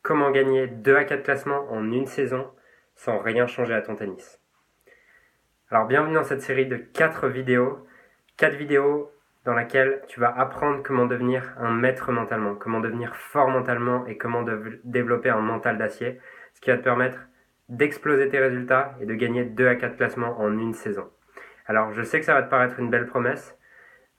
Comment gagner 2 à 4 classements en une saison sans rien changer à ton tennis. Alors bienvenue dans cette série de 4 vidéos. 4 vidéos dans lesquelles tu vas apprendre comment devenir un maître mentalement, comment devenir fort mentalement et comment développer un mental d'acier, ce qui va te permettre d'exploser tes résultats et de gagner 2 à 4 classements en une saison. Alors je sais que ça va te paraître une belle promesse,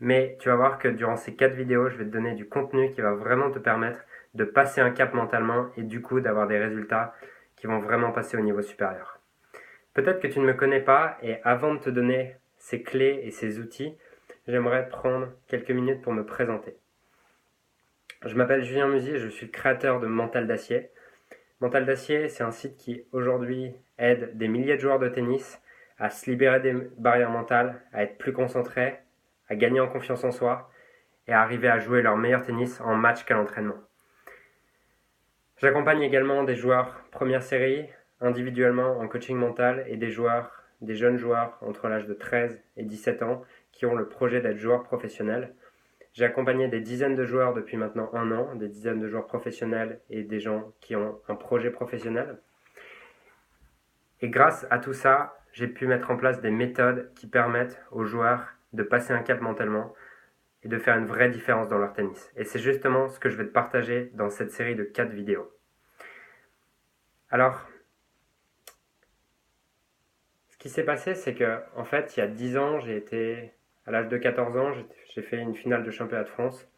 mais tu vas voir que durant ces 4 vidéos, je vais te donner du contenu qui va vraiment te permettre de passer un cap mentalement et du coup d'avoir des résultats qui vont vraiment passer au niveau supérieur. Peut-être que tu ne me connais pas et avant de te donner ces clés et ces outils, j'aimerais prendre quelques minutes pour me présenter. Je m'appelle Julien Musier et je suis le créateur de Mental d'Acier. Mental d'Acier, c'est un site qui aujourd'hui aide des milliers de joueurs de tennis à se libérer des barrières mentales, à être plus concentrés, à gagner en confiance en soi et à arriver à jouer leur meilleur tennis en match qu'à l'entraînement. J'accompagne également des joueurs première série, individuellement en coaching mental et des jeunes joueurs entre l'âge de 13 et 17 ans qui ont le projet d'être joueurs professionnels. J'ai accompagné des dizaines de joueurs depuis maintenant un an, des dizaines de joueurs professionnels et des gens qui ont un projet professionnel. Et grâce à tout ça, j'ai pu mettre en place des méthodes qui permettent aux joueurs de passer un cap mentalement et de faire une vraie différence dans leur tennis. Et c'est justement ce que je vais te partager dans cette série de 4 vidéos. Alors, ce qui s'est passé, c'est que, en fait, il y a 10 ans, à l'âge de 14 ans, j'ai fait une finale de championnat de France.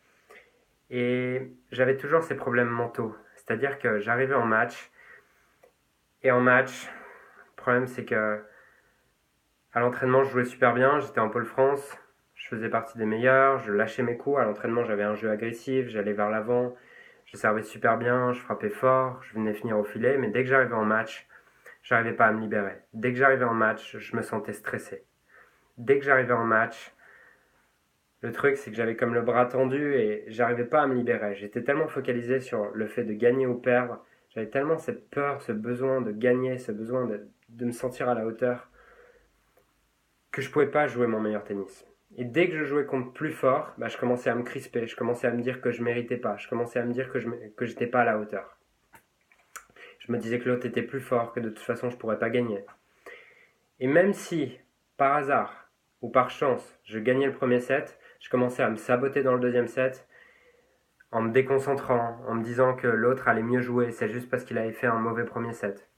Et j'avais toujours ces problèmes mentaux. C'est-à-dire que j'arrivais en match, et en match, le problème c'est que à l'entraînement, je jouais super bien, j'étais en pôle France, je faisais partie des meilleurs, je lâchais mes coups. À l'entraînement, j'avais un jeu agressif, j'allais vers l'avant, je servais super bien, je frappais fort, je venais finir au filet, mais dès que j'arrivais en match, j'arrivais pas à me libérer. Dès que j'arrivais en match, je me sentais stressé. Dès que j'arrivais en match, le truc c'est que j'avais comme le bras tendu et j'arrivais pas à me libérer. J'étais tellement focalisé sur le fait de gagner ou perdre, j'avais tellement cette peur, ce besoin de gagner, ce besoin de me sentir à la hauteur, que je pouvais pas jouer mon meilleur tennis. Et dès que je jouais contre plus fort, je commençais à me crisper, je commençais à me dire que je méritais pas, je commençais à me dire que j'étais pas à la hauteur. Je me disais que l'autre était plus fort, que de toute façon je pourrais pas gagner. Et même si, par hasard ou par chance, je gagnais le premier set, je commençais à me saboter dans le deuxième set en me déconcentrant, en me disant que l'autre allait mieux jouer, c'est juste parce qu'il avait fait un mauvais premier set.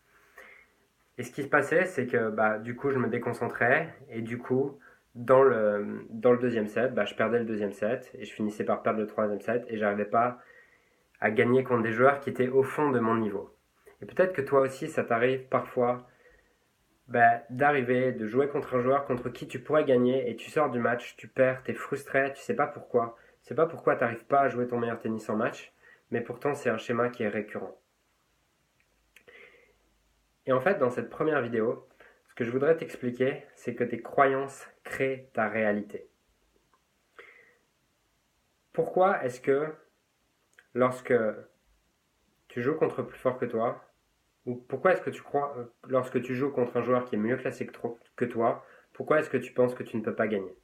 Et ce qui se passait, c'est que du coup, je me déconcentrais et du coup, dans le deuxième set, je perdais le deuxième set et je finissais par perdre le troisième set et j'arrivais pas à gagner contre des joueurs qui étaient au fond de mon niveau. Et peut-être que toi aussi, ça t'arrive parfois d'arriver, de jouer contre un joueur contre qui tu pourrais gagner et tu sors du match, tu perds, tu es frustré, tu sais pas pourquoi. Tu sais pas pourquoi tu n'arrives pas à jouer ton meilleur tennis en match, mais pourtant c'est un schéma qui est récurrent. Et en fait, dans cette première vidéo, ce que je voudrais t'expliquer, c'est que tes croyances créent ta réalité. Pourquoi est-ce que lorsque tu joues contre plus fort que toi, ou pourquoi est-ce que tu crois, lorsque tu joues contre un joueur qui est mieux classé que toi, pourquoi est-ce que tu penses que tu ne peux pas gagner?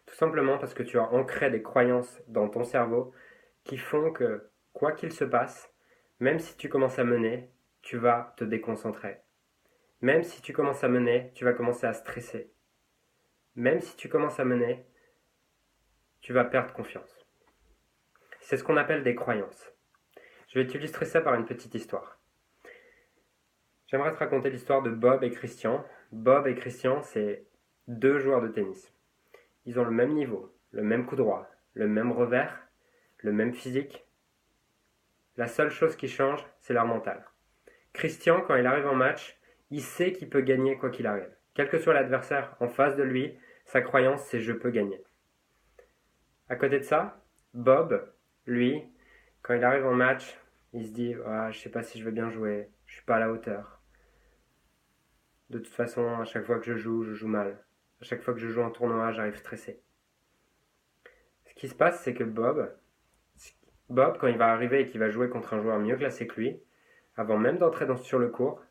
Tout simplement parce que tu as ancré des croyances dans ton cerveau qui font que, quoi qu'il se passe, même si tu commences à mener, tu vas te déconcentrer. Même si tu commences à mener, tu vas commencer à stresser. Même si tu commences à mener, tu vas perdre confiance. C'est ce qu'on appelle des croyances. Je vais t'illustrer ça par une petite histoire. J'aimerais te raconter l'histoire de Bob et Christian. Bob et Christian, c'est 2 joueurs de tennis. Ils ont le même niveau, le même coup droit, le même revers, le même physique. La seule chose qui change, c'est leur mental. Christian, quand il arrive en match, il sait qu'il peut gagner quoi qu'il arrive. Quel que soit l'adversaire en face de lui, sa croyance, c'est je peux gagner. À côté de ça, Bob, lui, quand il arrive en match, il se dit je sais pas si je vais bien jouer, je suis pas à la hauteur. De toute façon, à chaque fois que je joue mal. À chaque fois que je joue en tournoi, j'arrive stressé. Ce qui se passe, c'est que Bob, quand il va arriver et qu'il va jouer contre un joueur mieux classé que lui, avant même d'entrer sur le court,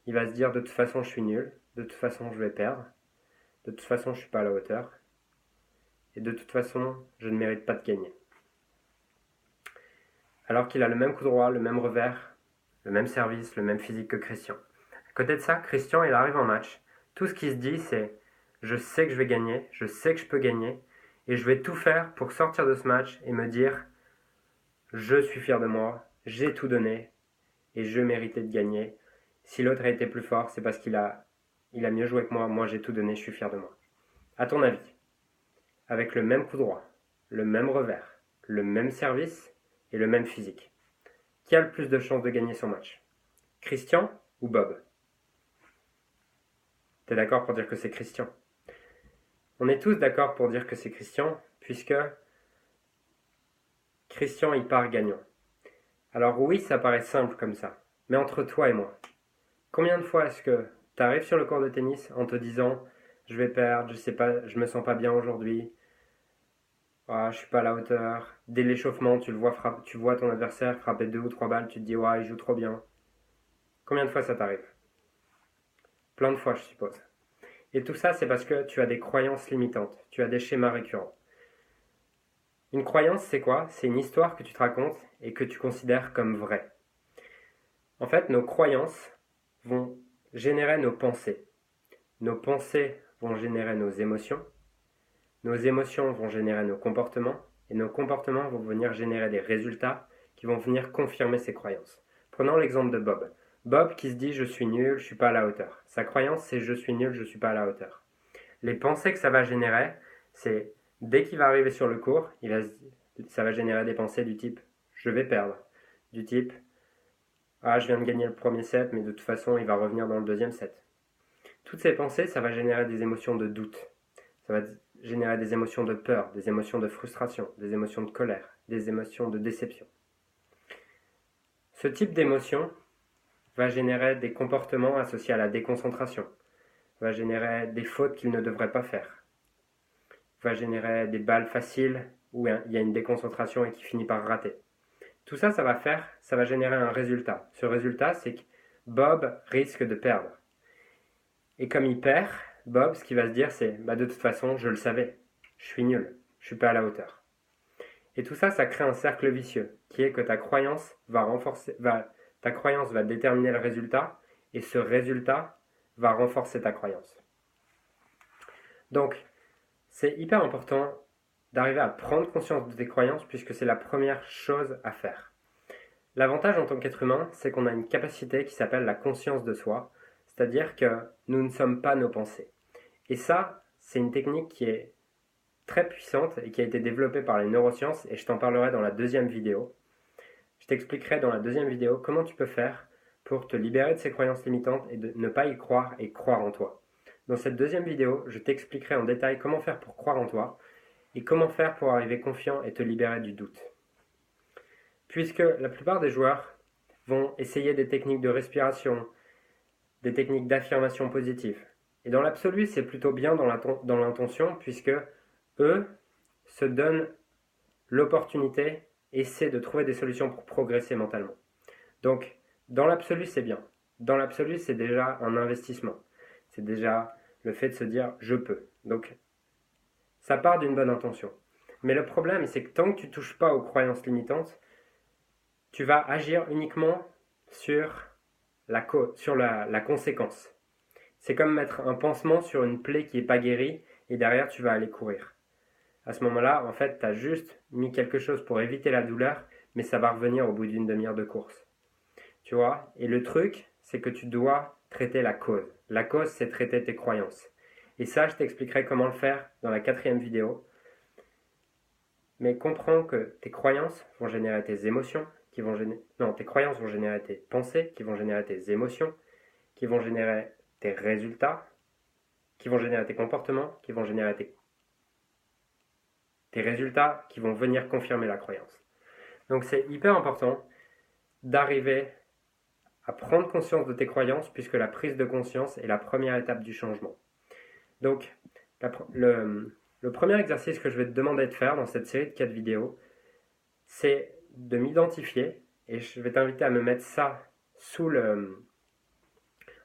il va se dire de toute façon je suis nul, de toute façon je vais perdre, de toute façon je suis pas à la hauteur, et de toute façon je ne mérite pas de gagner. alors qu'il a le même coup droit, le même revers, le même service, le même physique que Christian. À côté de ça, Christian, il arrive en match. Tout ce qu'il se dit, c'est « je sais que je vais gagner, je sais que je peux gagner, et je vais tout faire pour sortir de ce match et me dire « je suis fier de moi, j'ai tout donné, et je méritais de gagner. Si l'autre a été plus fort, c'est parce qu'il a mieux joué que moi j'ai tout donné, je suis fier de moi. » À ton avis, avec le même coup droit, le même revers, le même service et le même physique, qui a le plus de chances de gagner son match? Christian ou Bob? T'es d'accord pour dire que c'est Christian? On est tous d'accord pour dire que c'est Christian, puisque Christian il part gagnant. Alors oui, ça paraît simple comme ça, mais entre toi et moi, combien de fois est-ce que tu arrives sur le court de tennis en te disant je vais perdre, je sais pas, je me sens pas bien aujourd'hui, je suis pas à la hauteur. Dès l'échauffement, tu vois ton adversaire frapper 2 ou 3 balles, tu te dis il joue trop bien. Combien de fois ça t'arrive? Plein de fois, je suppose. Et tout ça, c'est parce que tu as des croyances limitantes, tu as des schémas récurrents. Une croyance, c'est quoi? C'est une histoire que tu te racontes et que tu considères comme vraie. En fait, nos croyances vont générer nos pensées. Nos pensées vont générer nos émotions vont générer nos comportements, et nos comportements vont venir générer des résultats qui vont venir confirmer ces croyances. Prenons l'exemple de Bob. Bob qui se dit je suis nul, je suis pas à la hauteur. Sa croyance c'est je suis nul, je suis pas à la hauteur. Les pensées que ça va générer, c'est dès qu'il va arriver sur le court, ça va générer des pensées du type je vais perdre, du type je viens de gagner le premier set, mais de toute façon il va revenir dans le deuxième set. Toutes ces pensées, ça va générer des émotions de doute. Ça va générer des émotions de peur, des émotions de frustration, des émotions de colère, des émotions de déception. Ce type d'émotion va générer des comportements associés à la déconcentration, va générer des fautes qu'il ne devrait pas faire, va générer des balles faciles où il y a une déconcentration et qui finit par rater. Tout ça, ça va générer un résultat. Ce résultat, c'est que Bob risque de perdre. Et comme il perd, Bob, ce qu'il va se dire, c'est de toute façon, je le savais, je suis nul, je suis pas à la hauteur. Et tout ça, ça crée un cercle vicieux, qui est que ta croyance va déterminer le résultat, et ce résultat va renforcer ta croyance. Donc, c'est hyper important d'arriver à prendre conscience de tes croyances, puisque c'est la première chose à faire. L'avantage en tant qu'être humain, c'est qu'on a une capacité qui s'appelle la conscience de soi, c'est-à-dire que nous ne sommes pas nos pensées. Et ça, c'est une technique qui est très puissante et qui a été développée par les neurosciences, et je t'en parlerai dans la deuxième vidéo. Je t'expliquerai dans la deuxième vidéo comment tu peux faire pour te libérer de ces croyances limitantes et de ne pas y croire et croire en toi. Dans cette deuxième vidéo, je t'expliquerai en détail comment faire pour croire en toi et comment faire pour arriver confiant et te libérer du doute. Puisque la plupart des joueurs vont essayer des techniques de respiration, des techniques d'affirmation positive. Et dans l'absolu, c'est plutôt bien dans l'intention, puisque eux se donnent l'opportunité, essaient de trouver des solutions pour progresser mentalement. Donc, dans l'absolu, c'est bien. Dans l'absolu, c'est déjà un investissement. C'est déjà le fait de se dire « je peux ». Donc, ça part d'une bonne intention. Mais le problème, c'est que tant que tu ne touches pas aux croyances limitantes, tu vas agir uniquement sur la conséquence. C'est comme mettre un pansement sur une plaie qui n'est pas guérie et derrière tu vas aller courir. À ce moment-là, en fait, tu as juste mis quelque chose pour éviter la douleur, mais ça va revenir au bout d'une demi-heure de course. Tu vois? Et le truc, c'est que tu dois traiter la cause. La cause, c'est traiter tes croyances. Et ça, je t'expliquerai comment le faire dans la 4e vidéo. Mais comprends que tes croyances vont générer tes émotions, tes croyances vont générer tes pensées, qui vont générer tes émotions, qui vont générer tes résultats, qui vont générer tes comportements, qui vont générer tes résultats, qui vont venir confirmer la croyance. Donc c'est hyper important d'arriver à prendre conscience de tes croyances, puisque la prise de conscience est la première étape du changement. Donc le premier exercice que je vais te demander de faire dans cette série de 4 vidéos, c'est de m'identifier, et je vais t'inviter à me mettre ça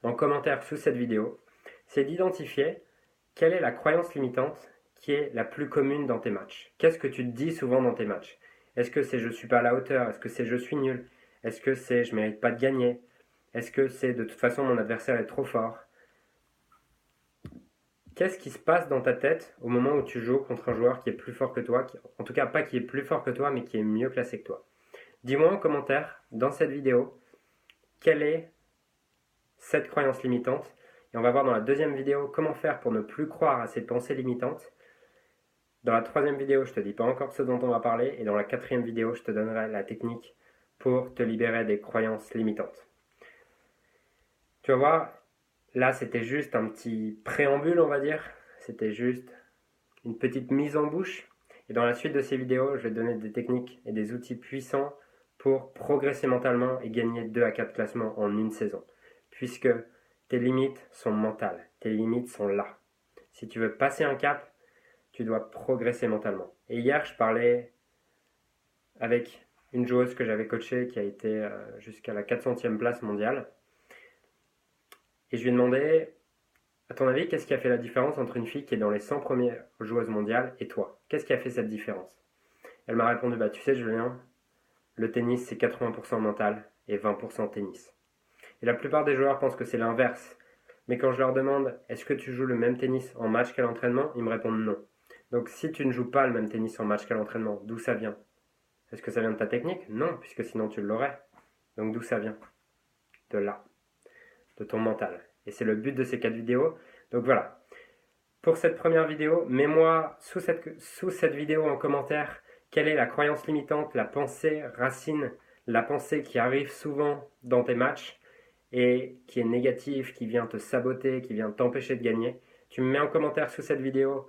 en commentaire sous cette vidéo, c'est d'identifier quelle est la croyance limitante qui est la plus commune dans tes matchs. Qu'est-ce que tu te dis souvent dans tes matchs? Est-ce que c'est je suis pas à la hauteur? Est-ce que c'est je suis nul? Est-ce que c'est je mérite pas de gagner? Est-ce que c'est de toute façon mon adversaire est trop fort? Qu'est-ce qui se passe dans ta tête au moment où tu joues contre un joueur qui est plus fort que toi, en tout cas pas qui est plus fort que toi, mais qui est mieux classé que toi? Dis-moi en commentaire, dans cette vidéo, quelle est cette croyance limitante. Et on va voir dans la deuxième vidéo comment faire pour ne plus croire à ces pensées limitantes. Dans la troisième vidéo, je ne te dis pas encore ce dont on va parler. Et dans la quatrième vidéo, je te donnerai la technique pour te libérer des croyances limitantes. Tu vas voir, là c'était juste un petit préambule, on va dire. C'était juste une petite mise en bouche. Et dans la suite de ces vidéos, je vais te donner des techniques et des outils puissants pour progresser mentalement et gagner 2 à 4 classements en une saison. Puisque tes limites sont mentales, tes limites sont là. Si tu veux passer un cap, tu dois progresser mentalement. Et hier, je parlais avec une joueuse que j'avais coachée qui a été jusqu'à la 400e place mondiale. Et je lui ai demandé, à ton avis, qu'est-ce qui a fait la différence entre une fille qui est dans les 100 premières joueuses mondiales et toi? Qu'est-ce qui a fait cette différence? Elle m'a répondu, bah tu sais Julien, le tennis c'est 80% mental et 20% tennis. Et la plupart des joueurs pensent que c'est l'inverse. Mais quand je leur demande est-ce que tu joues le même tennis en match qu'à l'entraînement, ils me répondent non. Donc si tu ne joues pas le même tennis en match qu'à l'entraînement, d'où ça vient? Est-ce que ça vient de ta technique? Non, puisque sinon tu l'aurais. Donc d'où ça vient? De là, de ton mental. Et c'est le but de ces 4 vidéos. Donc voilà. Pour cette première vidéo, mets-moi sous cette vidéo en commentaire quelle est la croyance limitante, la pensée racine, la pensée qui arrive souvent dans tes matchs et qui est négative, qui vient te saboter, qui vient t'empêcher de gagner. Tu me mets en commentaire sous cette vidéo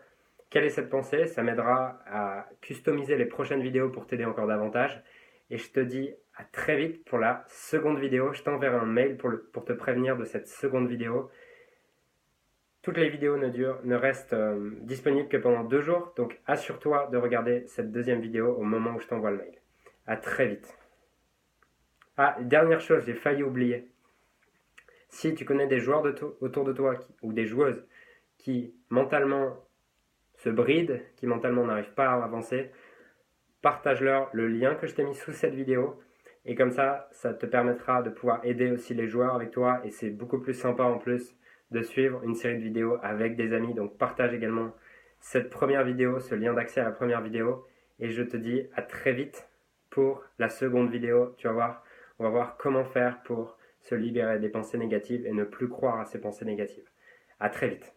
quelle est cette pensée, ça m'aidera à customiser les prochaines vidéos pour t'aider encore davantage. Et je te dis à très vite pour la seconde vidéo. Je t'enverrai un mail pour te prévenir de cette seconde vidéo. Toutes les vidéos ne restent disponibles que pendant 2 jours, donc assure-toi de regarder cette deuxième vidéo au moment où je t'envoie le mail. À très vite. Ah, dernière chose, j'ai failli oublier. Si tu connais des joueurs autour de toi ou des joueuses qui mentalement se brident, qui mentalement n'arrivent pas à avancer, partage-leur le lien que je t'ai mis sous cette vidéo. Et comme ça te permettra de pouvoir aider aussi les joueurs avec toi. Et c'est beaucoup plus sympa en plus de suivre une série de vidéos avec des amis. Donc partage également cette première vidéo, ce lien d'accès à la première vidéo. Et je te dis à très vite pour la seconde vidéo. Tu vas voir, on va voir comment faire pour se libérer des pensées négatives et ne plus croire à ces pensées négatives. À très vite.